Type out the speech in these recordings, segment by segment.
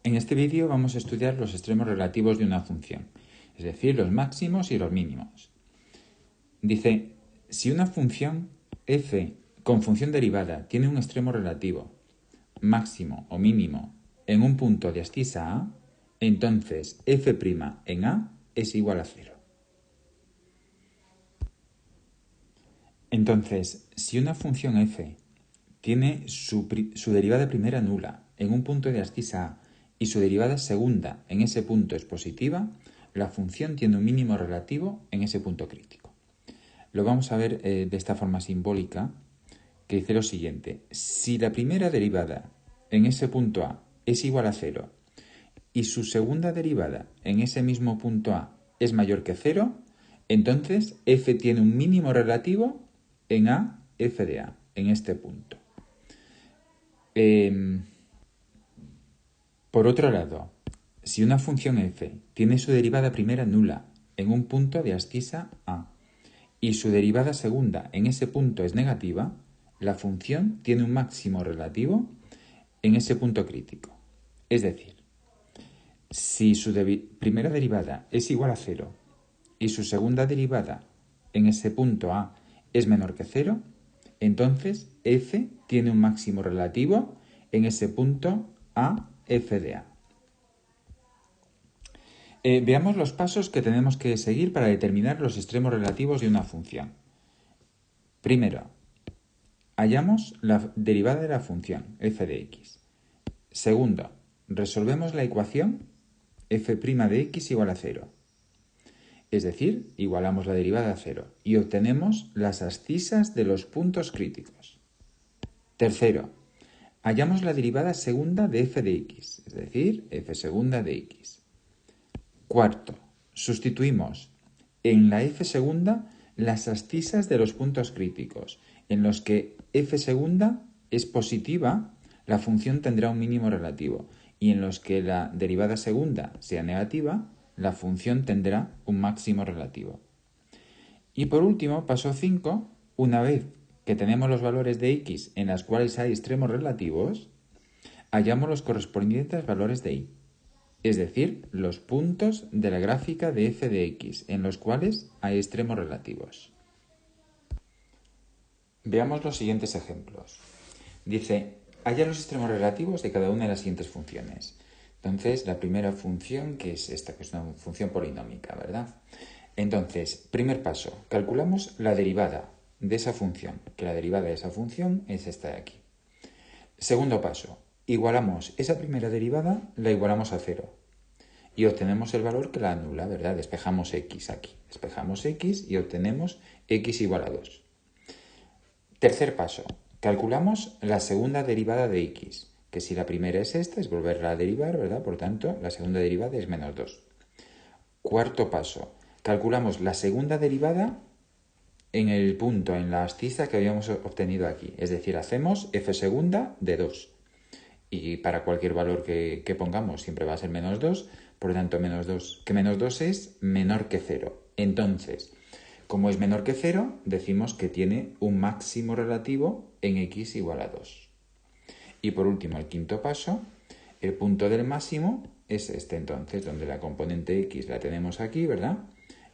En este vídeo vamos a estudiar los extremos relativos de una función, es decir, los máximos y los mínimos. Dice, si una función f con función derivada tiene un extremo relativo, máximo o mínimo, en un punto de abscisa a, entonces f' en a es igual a 0. Entonces, si una función f tiene su derivada primera nula en un punto de abscisa a y su derivada segunda en ese punto es positiva, la función tiene un mínimo relativo en ese punto crítico. Lo vamos a ver de esta forma simbólica, que dice lo siguiente. Si la primera derivada en ese punto a es igual a 0 y su segunda derivada en ese mismo punto a es mayor que 0, entonces f tiene un mínimo relativo en a, f de a, en este punto. Por otro lado, si una función f tiene su derivada primera nula en un punto de abscisa a y su derivada segunda en ese punto es negativa, la función tiene un máximo relativo en ese punto crítico. Es decir, si su primera derivada es igual a 0 y su segunda derivada en ese punto a es menor que 0, entonces f tiene un máximo relativo en ese punto a, f de a. Veamos los pasos que tenemos que seguir para determinar los extremos relativos de una función. Primero, hallamos la derivada de la función f de x. Segundo, resolvemos la ecuación f' de x igual a 0. Es decir, igualamos la derivada a 0 y obtenemos las abscisas de los puntos críticos. Tercero, hallamos la derivada segunda de f de x, es decir, f segunda de x. Cuarto, sustituimos en la f segunda las abscisas de los puntos críticos. En los que f segunda es positiva, la función tendrá un mínimo relativo. Y en los que la derivada segunda sea negativa, la función tendrá un máximo relativo. Y por último, paso 5, una vez que tenemos los valores de x en las cuales hay extremos relativos, hallamos los correspondientes valores de y. Es decir, los puntos de la gráfica de f de x, en los cuales hay extremos relativos. Veamos los siguientes ejemplos. Dice, halla los extremos relativos de cada una de las siguientes funciones. Entonces, la primera función, que es esta, que es una función polinómica, ¿verdad? Entonces, primer paso, calculamos la derivada de esa función, que la derivada de esa función es esta de aquí. Segundo paso, igualamos esa primera derivada, la igualamos a 0. Y obtenemos el valor que la anula, ¿verdad? Despejamos x aquí. Despejamos x y obtenemos x igual a 2. Tercer paso, calculamos la segunda derivada de x, que si la primera es esta, es volverla a derivar, ¿verdad? Por tanto, la segunda derivada es menos 2. Cuarto paso, calculamos la segunda derivada en el punto, en la abscisa que habíamos obtenido aquí. Es decir, hacemos f segunda de 2. Y para cualquier valor que pongamos siempre va a ser menos 2, por lo tanto menos 2, que menos 2 es menor que 0. Entonces, como es menor que 0, decimos que tiene un máximo relativo en x igual a 2. Y por último, el quinto paso, el punto del máximo es este entonces, donde la componente x la tenemos aquí, ¿verdad?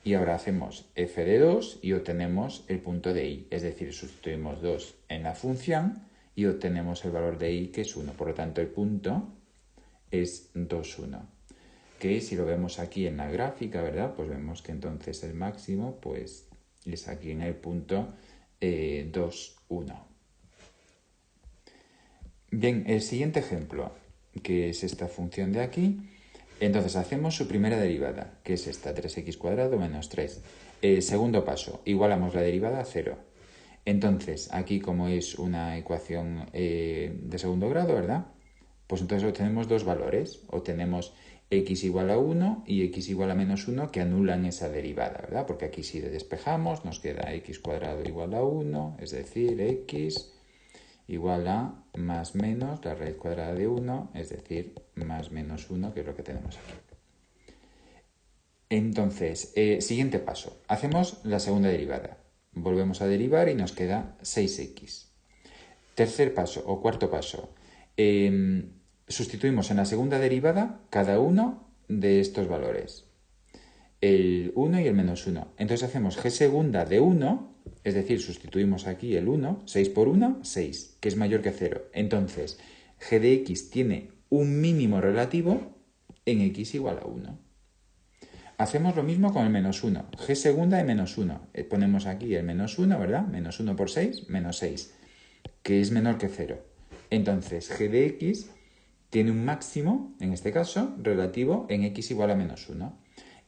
Y ahora hacemos f de 2 y obtenemos el punto de y, es decir, sustituimos 2 en la función y obtenemos el valor de y, que es 1. Por lo tanto, el punto es 2, 1. Que si lo vemos aquí en la gráfica, ¿verdad? Pues vemos que entonces el máximo pues es aquí en el punto 2, 1. Bien, el siguiente ejemplo, que es esta función de aquí. Entonces hacemos su primera derivada, que es esta, 3x cuadrado menos 3. Segundo paso, igualamos la derivada a 0. Entonces, aquí como es una ecuación de segundo grado, ¿verdad? Pues entonces obtenemos dos valores. Obtenemos x igual a 1 y x igual a menos 1 que anulan esa derivada, ¿verdad? Porque aquí si despejamos nos queda x cuadrado igual a 1, es decir, x igual a más menos la raíz cuadrada de 1, es decir, más menos 1, que es lo que tenemos aquí. Entonces, siguiente paso. Hacemos la segunda derivada. Volvemos a derivar y nos queda 6x. Tercer paso o cuarto paso. sustituimos en la segunda derivada cada uno de estos valores. El 1 y el menos 1. Entonces hacemos g segunda de 1, es decir, sustituimos aquí el 1, 6 por 1, 6, que es mayor que 0. Entonces, g de x tiene un mínimo relativo en x igual a 1. Hacemos lo mismo con el menos 1. G segunda de menos 1. Ponemos aquí el menos 1, ¿verdad? Menos 1 por 6, menos 6, que es menor que 0. Entonces, g de x tiene un máximo, en este caso, relativo en x igual a menos 1.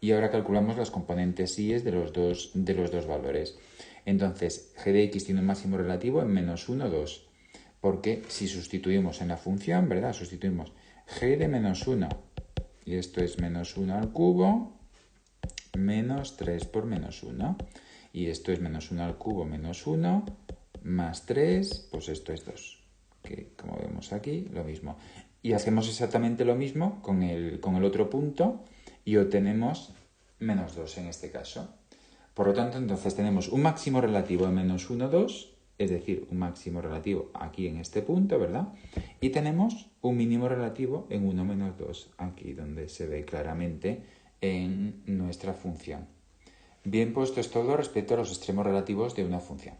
Y ahora calculamos las componentes síes de los dos valores. Entonces, g de x tiene un máximo relativo en menos 1, 2. Porque si sustituimos en la función, ¿verdad? Sustituimos g de menos 1. Y esto es menos 1 al cubo, menos 3 por menos 1. Y esto es menos 1 al cubo menos 1, más 3, pues esto es 2. Que como vemos aquí, lo mismo. Y hacemos exactamente lo mismo con el otro punto y obtenemos menos 2 en este caso. Por lo tanto, entonces tenemos un máximo relativo de menos 1, 2, es decir, un máximo relativo aquí en este punto, ¿verdad? Y tenemos un mínimo relativo en 1 menos 2, aquí donde se ve claramente en nuestra función. Bien, pues esto es todo respecto a los extremos relativos de una función.